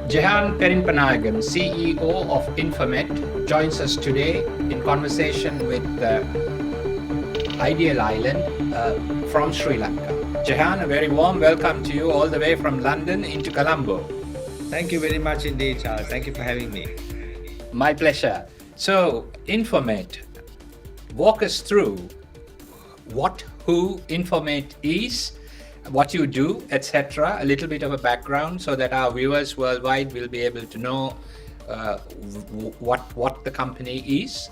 Jehan Perinpanayagam, CEO of Infomate, joins us today in conversation with Ideal Island from Sri Lanka. Jehan, a very warm welcome to you all the way from London into Colombo. Thank you very much indeed, Charles. Thank you for having me. My pleasure. So, Infomate, walk us through who Infomate is, what you do, etc. A little bit of a background so that our viewers worldwide will be able to know what the company is.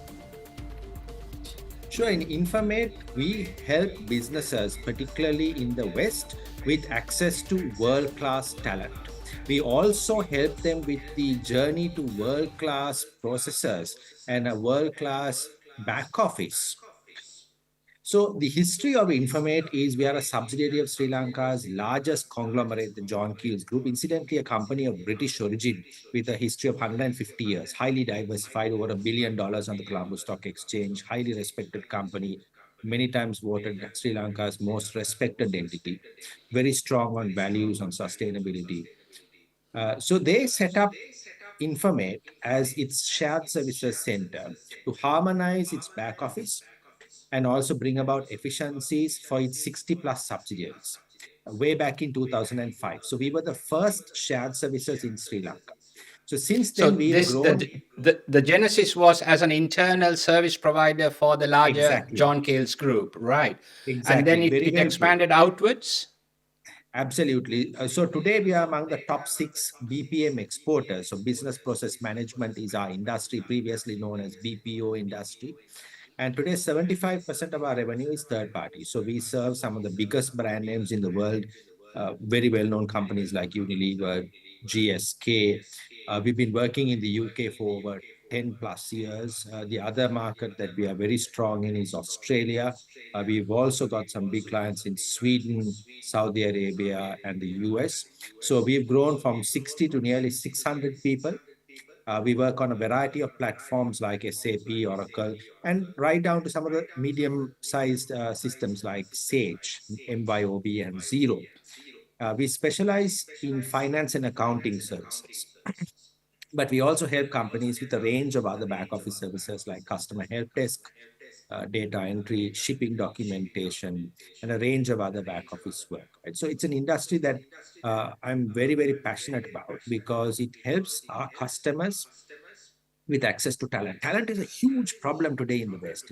Sure, in Infomate, we help businesses, particularly in the West, with access to world-class talent. We also help them with the journey to world-class processors and a world-class back office. So the history of Infomate is we are a subsidiary of Sri Lanka's largest conglomerate, the John Keells Group, incidentally a company of British origin with a history of 150 years, highly diversified, over $1 billion on the Colombo Stock Exchange, highly respected company, many times voted Sri Lanka's most respected entity, very strong on values, on sustainability. So they set up Infomate as its shared services center to harmonize its back office and also bring about efficiencies for its 60 plus subsidiaries way back in 2005. So we were the first shared services in Sri Lanka. So since then, we've grown. The genesis was as an internal service provider for the larger John Keells Group, right? Exactly. And then it expanded outwards? Absolutely. So today we are among the top 6 BPM exporters. So business process management is our industry, previously known as BPO industry. And today, 75% of our revenue is third party. So we serve some of the biggest brand names in the world, very well-known companies like Unilever, GSK. We've been working in the UK for over 10 plus years. The other market that we are very strong in is Australia. We've also got some big clients in Sweden, Saudi Arabia, and the US. So we've grown from 60 to nearly 600 people. We work on a variety of platforms like SAP, Oracle, and right down to some of the medium-sized systems like Sage, MYOB, and Zero. We specialize in finance and accounting services. But we also help companies with a range of other back office services like customer help desk, data entry, shipping documentation, and a range of other back office work. Right? So it's an industry that I'm very, very passionate about because it helps our customers with access to talent. Talent is a huge problem today in the West.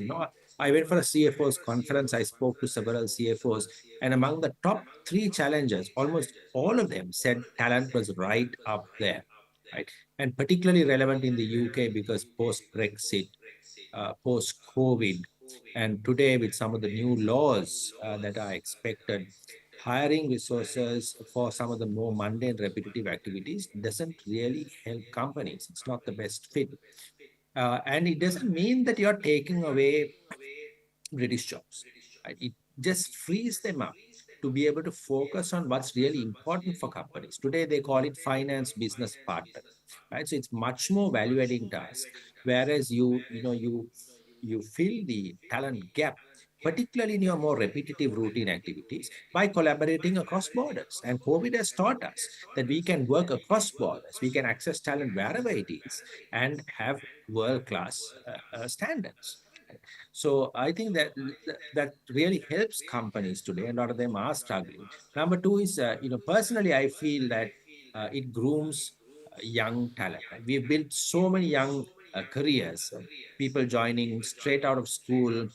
I went for a CFO's conference. I spoke to several CFOs, and among the top 3 challenges, almost all of them said talent was right up there. Right? And particularly relevant in the UK because post-Brexit, post-COVID, and today with some of the new laws that are expected, hiring resources for some of the more mundane, repetitive activities doesn't really help companies. It's not the best fit. And it doesn't mean that you're taking away British jobs. Right? It just frees them up to be able to focus on what's really important for companies. Today, they call it finance business partner. Right? So it's much more value-adding task, whereas you fill the talent gap, particularly in your more repetitive routine activities, by collaborating across borders. And COVID has taught us that we can work across borders, we can access talent wherever it is, and have world-class standards. So I think that really helps companies today. A lot of them are struggling. Number 2 is, personally, I feel that it grooms young talent. We've built so many young careers, people joining straight out of school,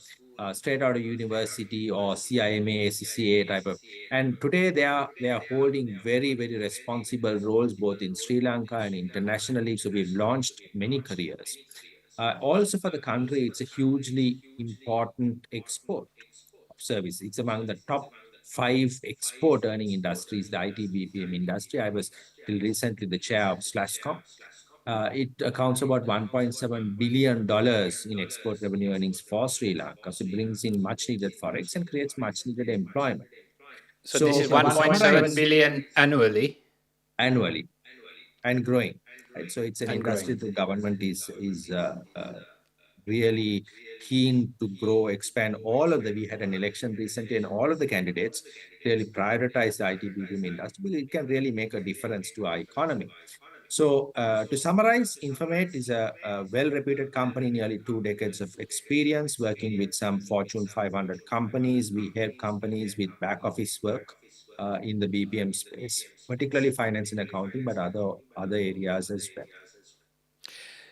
straight out of university or CIMA, ACCA type of, and today they are holding very, very responsible roles both in Sri Lanka and internationally. So we've launched many careers. Also for the country, it's a hugely important export of service. It's among the top 5 export earning industries, the IT BPM industry. I was till recently the chair of SLASSCOM. It accounts about $1.7 billion in export revenue earnings for Sri Lanka. So it brings in much needed forex and creates much needed employment. So this is 1.7 billion annually. Annually, and growing. Right? So it's an industry the government is really keen to grow, expand all of the, we had an election recently and all of the candidates really prioritize the IT BPM industry because it can really make a difference to our economy. So to summarize, Infomate is a well-reputed company, nearly 2 decades of experience working with some Fortune 500 companies. We help companies with back office work in the BPM space, particularly finance and accounting, but other areas as well.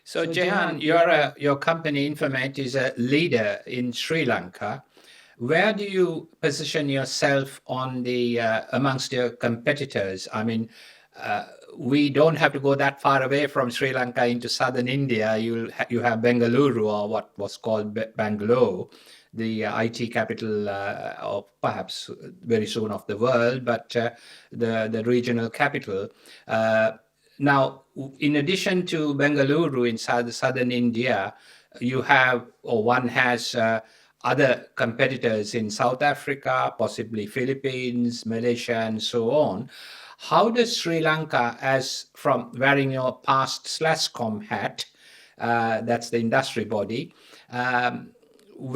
So, So Jehan, Jehan, your company Infomate is a leader in Sri Lanka. Where do you position yourself on the amongst your competitors? I mean, uh, we don't have to go that far away from Sri Lanka into southern India. You have Bengaluru, or what was called Bangalore, the IT capital of perhaps very soon of the world, but the regional capital. Uh, Now, in addition to Bengaluru in southern India, you have, or one has, other competitors in South Africa, possibly Philippines, Malaysia, and so on. How does Sri Lanka, as from wearing your past SLASSCOM hat, that's the industry body,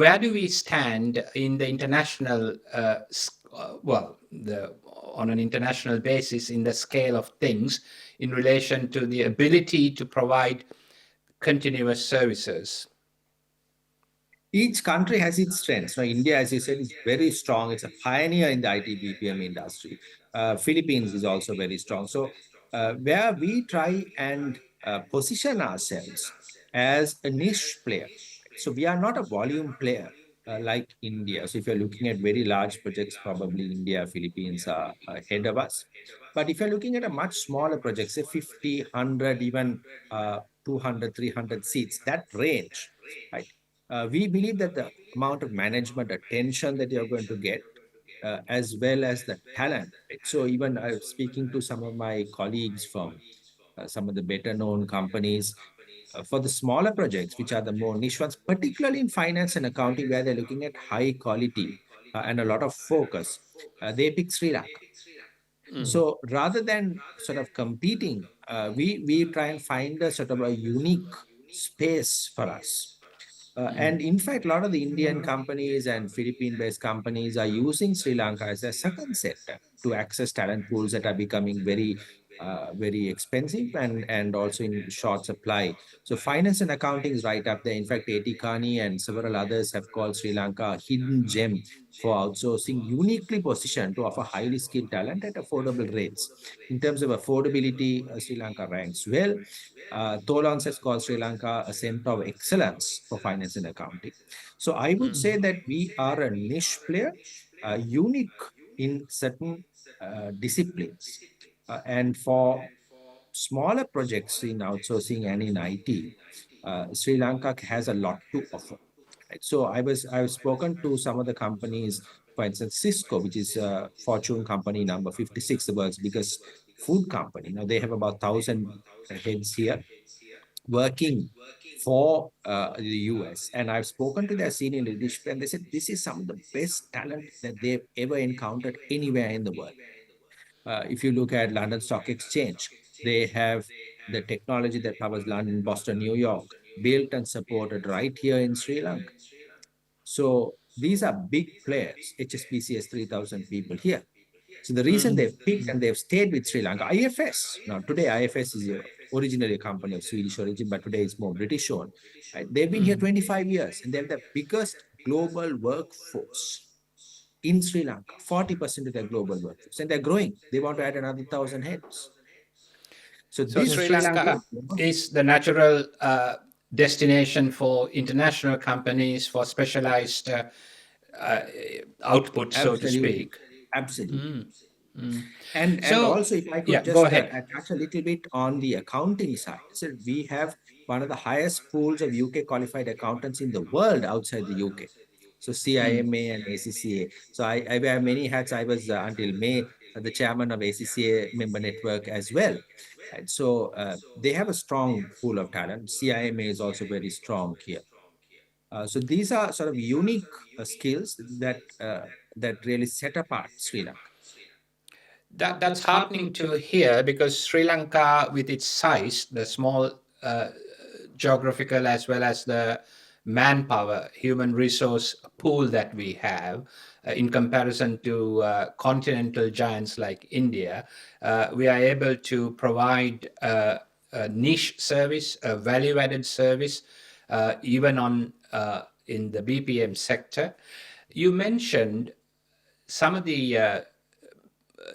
where do we stand in the international, on an international basis in the scale of things in relation to the ability to provide continuous services? each country has its strengths. Now, India, as you said, is very strong. It's a pioneer in the IT BPM industry. Philippines is also very strong. So, where we try and position ourselves as a niche player. So, we are not a volume player like India. So, if you're looking at very large projects, probably India, Philippines are ahead of us. But if you're looking at a much smaller project, say 50, 100, even 200, 300 seats, that range, right? We believe that the amount of management attention that you're going to get, as well as the talent. Right? So even speaking to some of my colleagues from some of the better known companies, for the smaller projects, which are the more niche ones, particularly in finance and accounting, where they're looking at high quality and a lot of focus, they pick Sri Lanka. So rather than sort of competing, we try and find a sort of a unique space for us. And in fact, a lot of the Indian companies and Philippine-based companies are using Sri Lanka as a second sector to access talent pools that are becoming very expensive and also in short supply. So finance and accounting is right up there. In fact, A.T. Kearney and several others have called Sri Lanka a hidden gem for outsourcing, uniquely positioned to offer highly skilled talent at affordable rates. In terms of affordability, Sri Lanka ranks well. Tolans has called Sri Lanka a center of excellence for finance and accounting. So I would say that we are a niche player, unique in certain disciplines. And for smaller projects in outsourcing and in IT, Sri Lanka has a lot to offer. Right? So I've spoken to some of the companies, for instance, Cisco, which is a Fortune company number 56, the world's biggest food company. Now they have about 1,000 heads here working for the US. And I've spoken to their senior leadership, and they said this is some of the best talent that they've ever encountered anywhere in the world. If you look at London Stock Exchange, they have the technology that powers London, Boston, New York, built and supported right here in Sri Lanka. So these are big players. HSBC has 3,000 people here. So the reason they've picked and they've stayed with Sri Lanka, IFS. Now today IFS is originally a company of Swedish origin, but today it's more British owned. Right? They've been here 25 years and they're the biggest global workforce in Sri Lanka, 40% of their global workforce, and they're growing. They want to add another 1,000 heads. So So this Sri is Lanka is the natural destination for international companies for specialized uh, output, so to absolutely, speak. absolutely. And So, also, if I could yeah, go just ahead. touch a little bit on the accounting side. So we have one of the highest pools of UK qualified accountants in the world outside the UK. So CIMA and ACCA. So I wear many hats. I was until May the chairman of ACCA member network as well. And so they have a strong pool of talent. CIMA is also very strong here. So these are sort of unique skills that really set apart Sri Lanka. That's heartening to hear, because Sri Lanka, with its size, the small geographical as well as the manpower, human resource pool that we have, in comparison to continental giants like India, we are able to provide a niche service, a value-added service, even on in the BPM sector. You mentioned some of the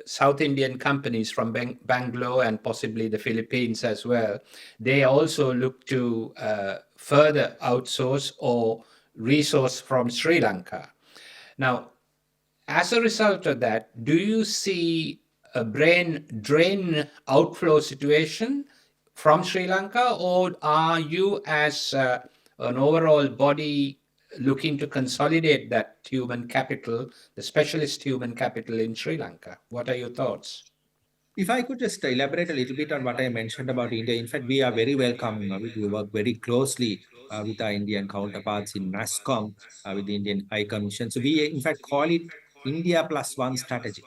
South Indian companies from Bangalore and possibly the Philippines as well. They also look to further outsource or resource from Sri Lanka. Now, as a result of that, do you see a brain drain outflow situation from Sri Lanka, or are you, as an overall body, looking to consolidate that human capital, the specialist human capital in Sri Lanka? What are your thoughts? If I could just elaborate a little bit on what I mentioned about India. In fact, we are very welcoming of it. We work very closely with our Indian counterparts in NASSCOM, with the Indian High Commission. So we, in fact, call it India plus one strategy.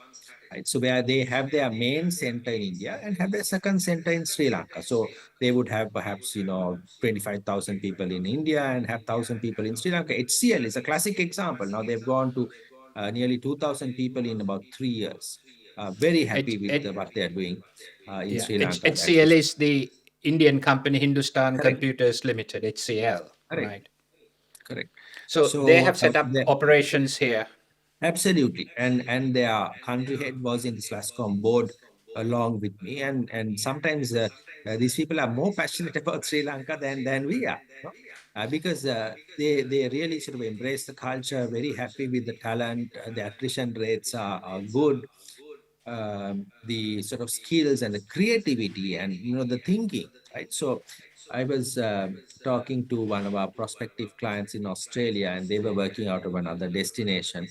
Right? So where they have their main center in India and have their second center in Sri Lanka. So they would have perhaps, 25,000 people in India and have 1,000 people in Sri Lanka. HCL is a classic example. Now they've gone to nearly 2,000 people in about 3 years. Very happy H, with H, what they're doing in yeah, Sri Lanka. That HCL is is the Indian company Hindustan correct. Computers Limited, HCL, Correct. right? Correct. So they So have set up operations here. absolutely, and their country head was in the SLASSCOM board along with me, and sometimes these people are more passionate about Sri Lanka than we are, because they really sort of embrace the culture, very happy with the talent, the attrition rates are good, the sort of skills and the creativity and the thinking, right? So I was talking to one of our prospective clients in Australia, and they were working out of another destination,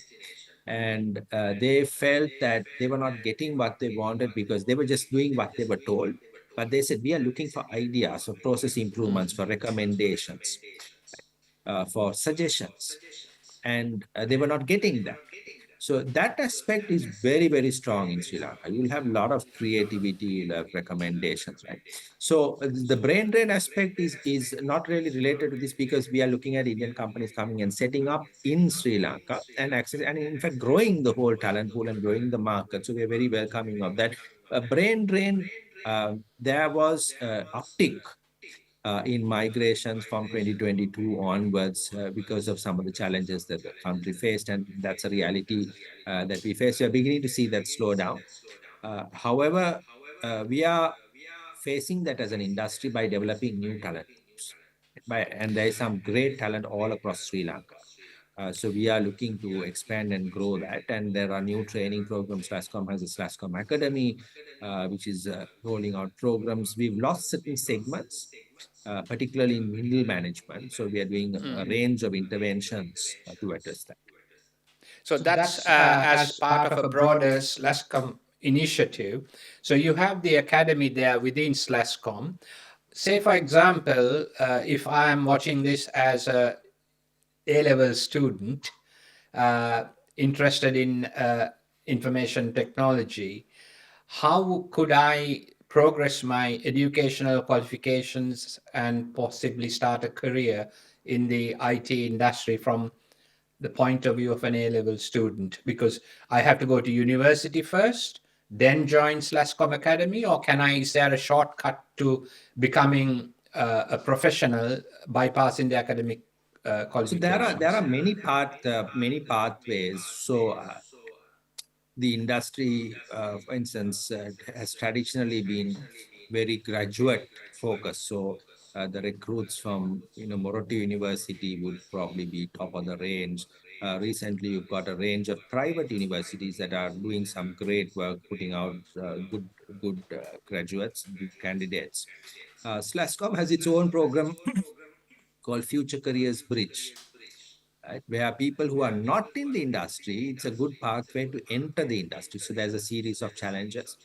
and they felt that they were not getting what they wanted because they were just doing what they were told. But they said, we are looking for ideas, for process improvements, for recommendations, for suggestions, and they were not getting that. So that aspect is very, very strong in Sri Lanka. You'll have a lot of creativity, you'll have recommendations, right? So the brain drain aspect is not really related to this, because we are looking at Indian companies coming and setting up in Sri Lanka and access, and in fact growing the whole talent pool and growing the market. So we are very welcoming of that. Brain drain, there was uptick in migrations from 2022 onwards because of some of the challenges that the country faced. And that's a reality that we face. We are beginning to see that slow down. However, we are facing that as an industry by developing new talent groups. And there is some great talent all across Sri Lanka. So we are looking to expand and grow that. And there are new training programs. SLASSCOM has a SLASSCOM Academy, which is rolling out programs. We've lost certain segments, particularly in middle management. So we are doing a range of interventions to address that. So that's as part of a broader SLASSCOM initiative. So you have the academy there within SLASSCOM. Say, for example, if I am watching this as a A-level student interested in information technology, how could I progress my educational qualifications and possibly start a career in the IT industry from the point of view of an A-level student? Because I have to go to university first, then join SLASSCOM Academy, or is there a shortcut to becoming a professional bypassing the academic So qualifications? there are many pathways. So the industry, for instance, has traditionally been very graduate focused. So the recruits from Moroto University would probably be top of the range. Recently, you've got a range of private universities that are doing some great work, putting out good graduates, good candidates. SLASSCOM has its own program called Future Careers Bridge, right? Where people who are not in the industry, it's a good pathway to enter the industry. So there's a series of challenges.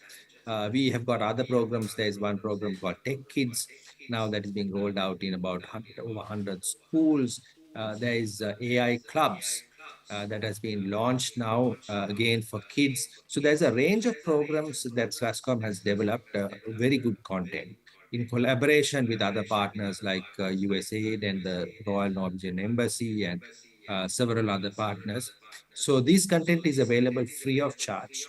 We have got other programs. There's one program called Tech Kids now that is being rolled out in about over 100 schools. There is AI clubs that has been launched now again for kids. So there's a range of programs that SLASSCOM has developed, very good content in collaboration with other partners like USAID and the Royal Norwegian Embassy and several other partners. So this content is available free of charge.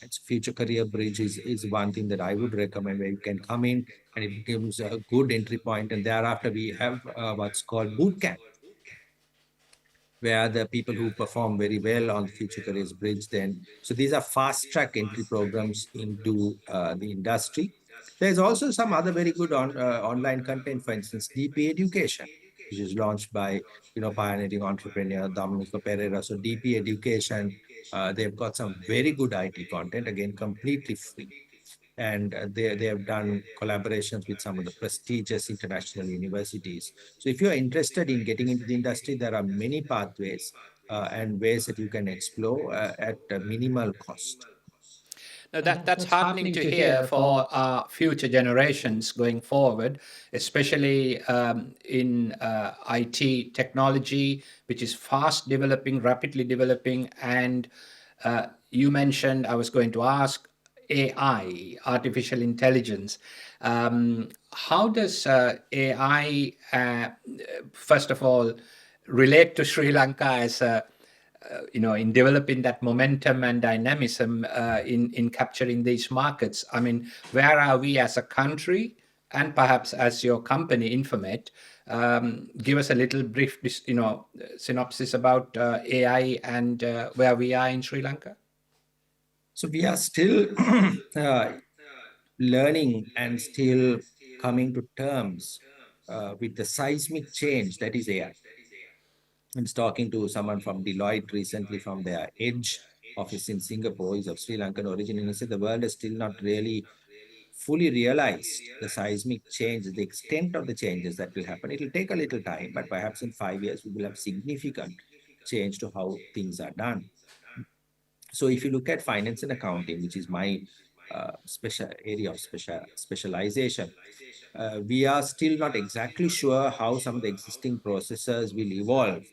It's Future Career Bridge is one thing that I would recommend, where you can come in and it gives a good entry point. And thereafter, we have what's called boot camp, where the people who perform very well on the Future Careers Bridge then. So these are fast track entry programs into the industry. There's also some other very good online content, for instance, DP Education, which is launched by pioneering entrepreneur Domenico Pereira. So DP Education, they've got some very good IT content, again completely free, and they have done collaborations with some of the prestigious international universities. So if you're interested in getting into the industry, there are many pathways and ways that you can explore at a minimal cost. Now that's heartening to hear for future generations going forward, especially in IT technology, which is fast developing, rapidly developing. And you mentioned, I was going to ask, AI, artificial intelligence. How does AI, first of all, relate to Sri Lanka as a in developing that momentum and dynamism in capturing these markets? I mean, where are we as a country, and perhaps as your company, Infomate? Give us a little brief, synopsis about AI and where we are in Sri Lanka. So we are still learning and still coming to terms with the seismic change that is AI. I was talking to someone from Deloitte recently from their Edge office in Singapore. He's of Sri Lankan origin, and he said the world has still not really fully realized the seismic change, the extent of the changes that will happen. It will take a little time, but perhaps in 5 years, we will have significant change to how things are done. So if you look at finance and accounting, which is my special area of specialization, we are still not exactly sure how some of the existing processes will evolve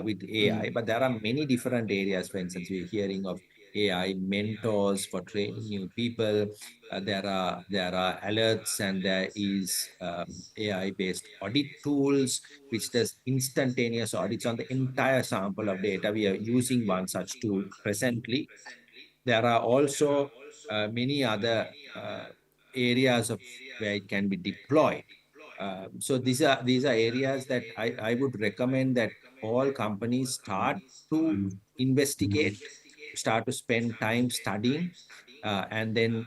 with AI, but there are many different areas. For instance, we're hearing of AI mentors for training new people. There are alerts, and there is AI-based audit tools, which does instantaneous audits on the entire sample of data. We are using one such tool presently. There are also many other areas of where it can be deployed. So these are areas that I would recommend that all companies start to investigate, start to spend time studying, and then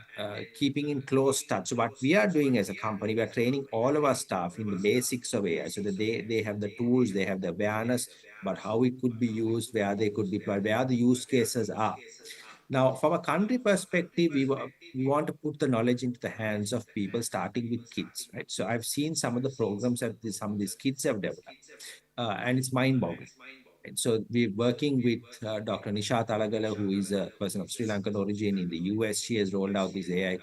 keeping in close touch. So what we are doing as a company, we are training all of our staff in the basics of AI, so that they have the tools, they have the awareness about how it could be used, where they could deploy, where the use cases are. Now, from a country perspective, we want to put the knowledge into the hands of people, starting with kids, right? So I've seen some of the programs that some of these kids have developed, and it's mind-boggling. And so we're working with Dr. Nisha Talagala, who is a person of Sri Lankan origin in the US. She has rolled out these AI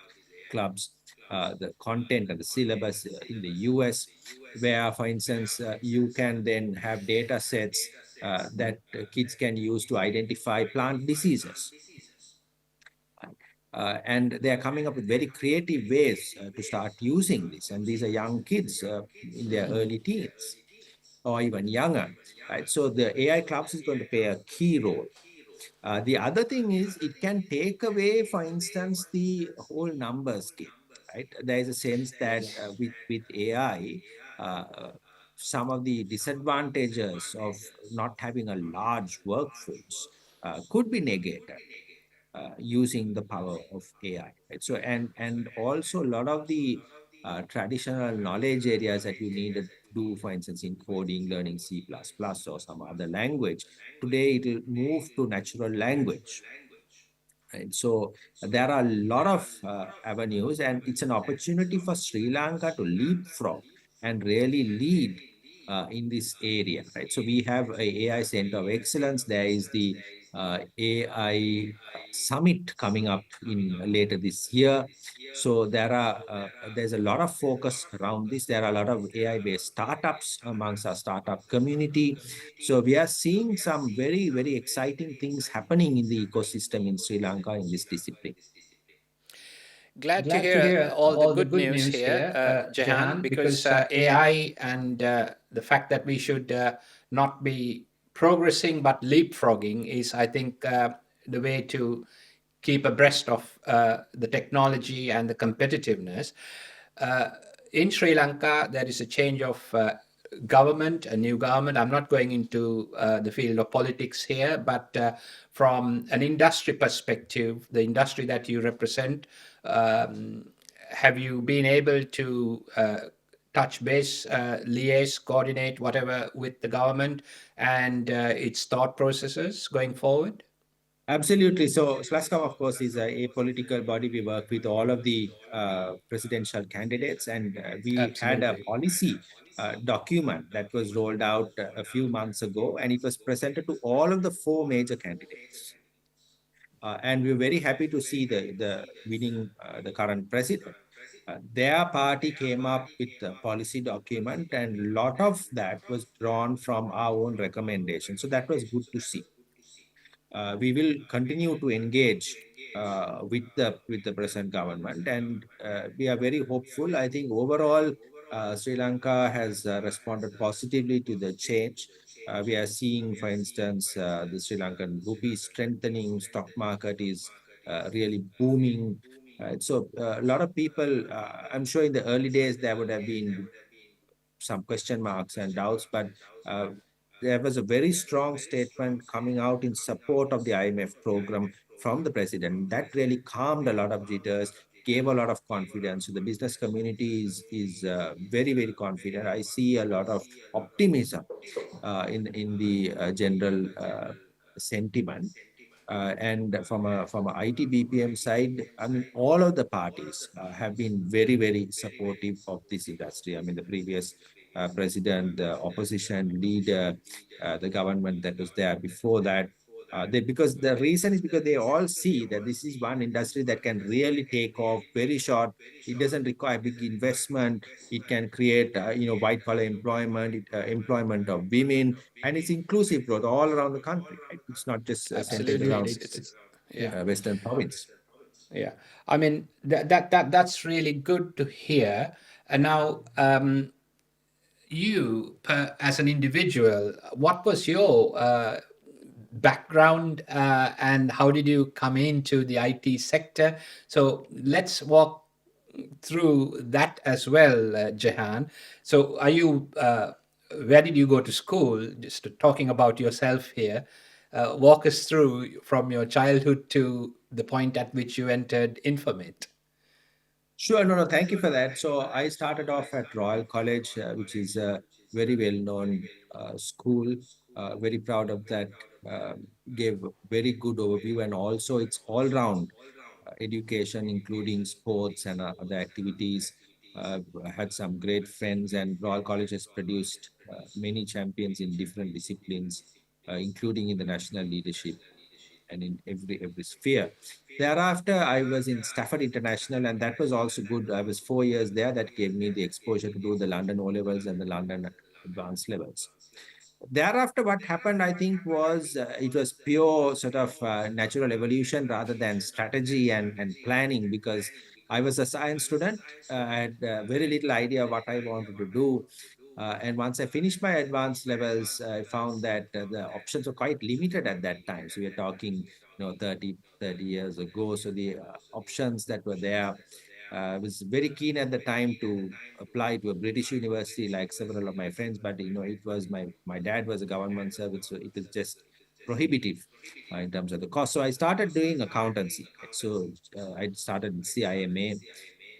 clubs, the content and the syllabus in the US, where, for instance, you can then have data sets that kids can use to identify plant diseases. And they are coming up with very creative ways to start using this. And these are young kids in their early teens or even younger, right? So the AI clubs is going to play a key role. The other thing is it can take away, for instance, the whole numbers game, right? There is a sense that with AI, some of the disadvantages of not having a large workforce could be negated using the power of AI. Right? So and also a lot of the traditional knowledge areas that you need to do, for instance, in coding, learning C++ or some other language, today it will move to natural language. Right? So there are a lot of avenues, and it's an opportunity for Sri Lanka to leapfrog and really lead in this area, right? So we have a AI Center of Excellence. There is the AI Summit coming up in later this year. So there's a lot of focus around this. There are a lot of AI-based startups amongst our startup community. So we are seeing some very, very exciting things happening in the ecosystem in Sri Lanka in this discipline. Glad to hear all the good news here, Jehan, because AI and the fact that we should not be progressing but leapfrogging is, I think, the way to keep abreast of the technology and the competitiveness. Uh, in Sri Lanka, there is a change of government, a new government. I'm not going into the field of politics here, but from an industry perspective, the industry that you represent, have you been able to touch base, liaise, coordinate, whatever, with the government and its thought processes going forward? Absolutely. So SLASSCOM, of course, is a political body. We work with all of the presidential candidates, and we had a Absolutely. policy document that was rolled out a few months ago, and it was presented to all of the four major candidates. And we're very happy to see the winning the current president. Their party came up with a policy document, and a lot of that was drawn from our own recommendation. So that was good to see. We will continue to engage with the present government, and we are very hopeful. I think overall, Sri Lanka has responded positively to the change. We are seeing, for instance, the Sri Lankan rupee strengthening, stock market is really booming. A lot of people, I'm sure in the early days, there would have been some question marks and doubts, but uh, there was a very strong statement coming out in support of the IMF program from the president. That really calmed a lot of jitters, gave a lot of confidence. So the business community is very, very confident. I see a lot of optimism in the general sentiment. And from a IT BPM side, I mean, all of the parties have been very, very supportive of this industry. I mean, the previous president, the opposition leader, the government that was there before that. Because the reason is because they all see that this is one industry that can really take off very short. It doesn't require big investment. It can create, white collar employment, employment of women, and it's inclusive growth all around the country. Right? It's not just centered Absolutely. around It's yeah. Western province. Yeah. I mean that's really good to hear. And now, you as an individual, what was your background and how did you come into the IT sector? So let's walk through that as well, Jehan. So, are you? Where did you go to school? Just talking about yourself here. Walk us through from your childhood to the point at which you entered Infomate. Sure, no, no, thank you for that. So I started off at Royal College, which is a very well-known school. Very proud of that. Gave very good overview, and also it's all-round education, including sports and other activities. I had some great friends, and Royal College has produced many champions in different disciplines, including in the national leadership and in every sphere. Thereafter, I was in Stafford International, and that was also good. I was 4 years there. That gave me the exposure to do the London O levels and the London advanced levels. Thereafter, what happened, I think, was it was pure sort of natural evolution rather than strategy and planning, because I was a science student. I had very little idea what I wanted to do. And once I finished my advanced levels, I found that the options were quite limited at that time. So we are talking, 30 years ago. So the options that were there, I was very keen at the time to apply to a British university like several of my friends, but it was my dad was a government servant, so it was just prohibitive in terms of the cost. So I started doing accountancy. Right? So I started CIMA.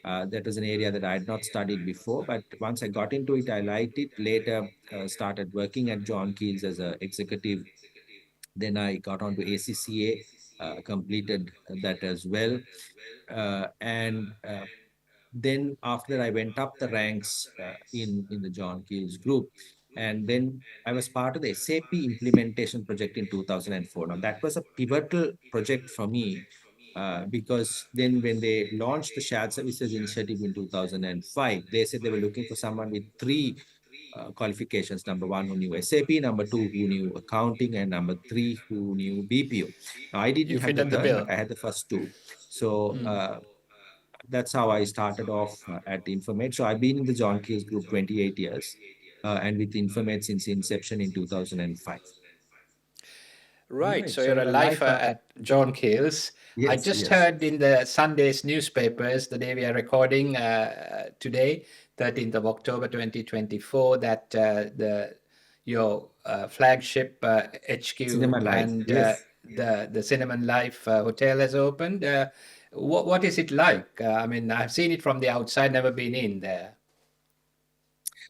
That was an area that I had not studied before, but once I got into it, I liked it. Later, started working at John Keells as an executive. Then I got onto ACCA, completed that as well. And then after I went up the ranks in the John Keells group, and then I was part of the SAP implementation project in 2004. Now that was a pivotal project for me because then when they launched the shared services initiative in 2005, they said they were looking for someone with three qualifications. Number one, who knew SAP, number two, who knew accounting, and number three, who knew BPO. Now, I didn't You have the fitted the third, bill. but I had the first two. So that's how I started off at Infomate. So I've been in the John Keells Group 28 years and with Infomate since inception in 2005. Right, so you're a lifer at John Keells. I Yes, just yes. heard in the Sunday's newspapers, the day we are recording today, 13th of October 2024, that your flagship HQ Cinema Life. and Yes. the Cinnamon Life Hotel has opened. What is it like? I mean, I've seen it from the outside, never been in there.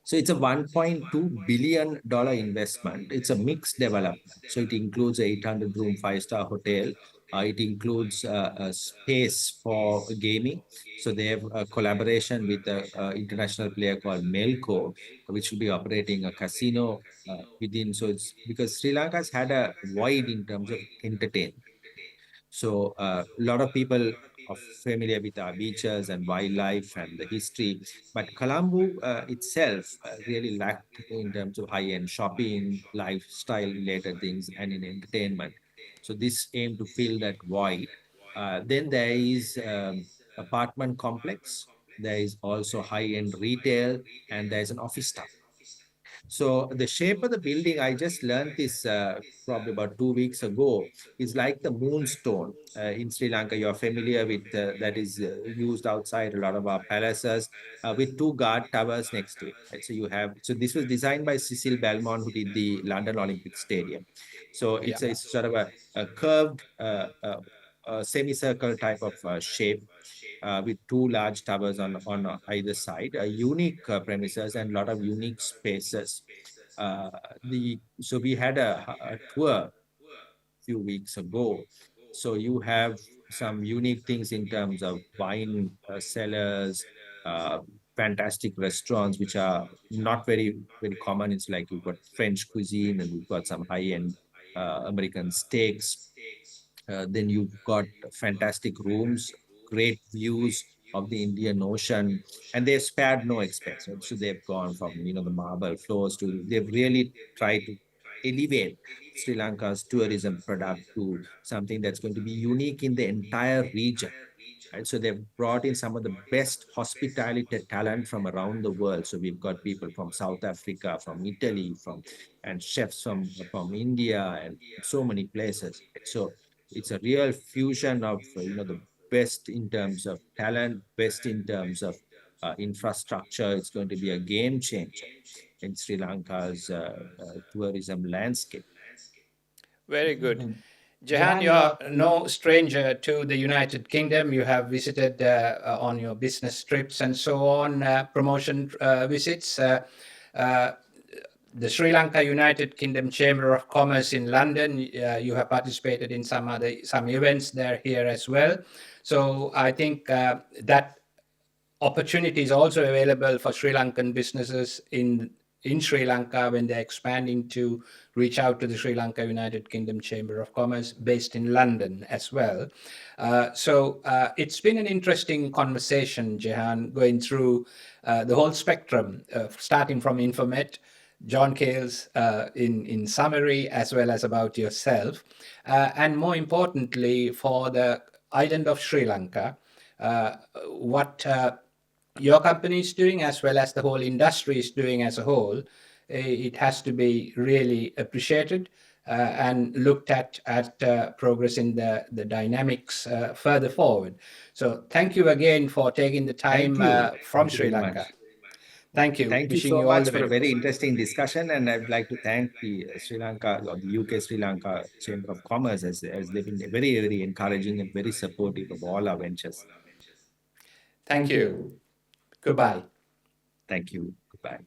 So it's a $1.2 billion investment. It's a mixed development. So it includes a 800 room five-star hotel. It includes a space for gaming. So they have a collaboration with an international player called Melco, which will be operating a casino within. So it's because Sri Lanka's had a void in terms of entertainment. So a lot of people are familiar with our beaches and wildlife and the history, but Colombo itself really lacked in terms of high-end shopping, lifestyle-related things, and in entertainment. So this aimed to fill that void. Then there is apartment complex. There is also high-end retail, and there's an office tower. So the shape of the building, I just learned this probably about 2 weeks ago, is like the moonstone in Sri Lanka. You're familiar with that is used outside a lot of our palaces with two guard towers next to it. Right? So you have, so this was designed by Cecil Belmont, who did the London Olympic Stadium. So Yeah. it's sort of a curved semicircle type of shape with two large towers on either side, a unique premises and a lot of unique spaces. So we had a tour a few weeks ago. So you have some unique things in terms of wine cellars, uh, fantastic restaurants, which are not very common. It's like you've got French cuisine and you've got some high-end American steaks. Then you've got fantastic rooms, great views of the Indian Ocean, and they've spared no expense. Right? So they've gone from the marble floors to they've really tried to elevate Sri Lanka's tourism product to something that's going to be unique in the entire region. Right? So they've brought in some of the best hospitality talent from around the world. So we've got people from South Africa, from Italy, and chefs from India, and so many places. Right? So it's a real fusion of the best in terms of talent, best in terms of infrastructure. It's going to be a game changer in Sri Lanka's tourism landscape. Very good. Jehan, you're no stranger to the United Kingdom. You have visited on your business trips and so on, promotion visits. The Sri Lanka United Kingdom Chamber of Commerce in London. You have participated in some events there here as well. So I think that opportunity is also available for Sri Lankan businesses in Sri Lanka when they're expanding to reach out to the Sri Lanka United Kingdom Chamber of Commerce based in London as well. So it's been an interesting conversation, Jehan, going through the whole spectrum, starting from Infomate, John Keells in summary, as well as about yourself. And more importantly, for the island of Sri Lanka, what your company is doing as well as the whole industry is doing as a whole, it has to be really appreciated and looked at progress in the dynamics further forward. So thank you again for taking the time from Sri Lanka. Thank you. Thank you Wishing so you all much the for a very very best. interesting discussion. And I'd like to thank the Sri Lanka or the UK Sri Lanka Chamber of Commerce as they've been very encouraging and very supportive of all our ventures. Thank you. Goodbye. Thank you. Goodbye.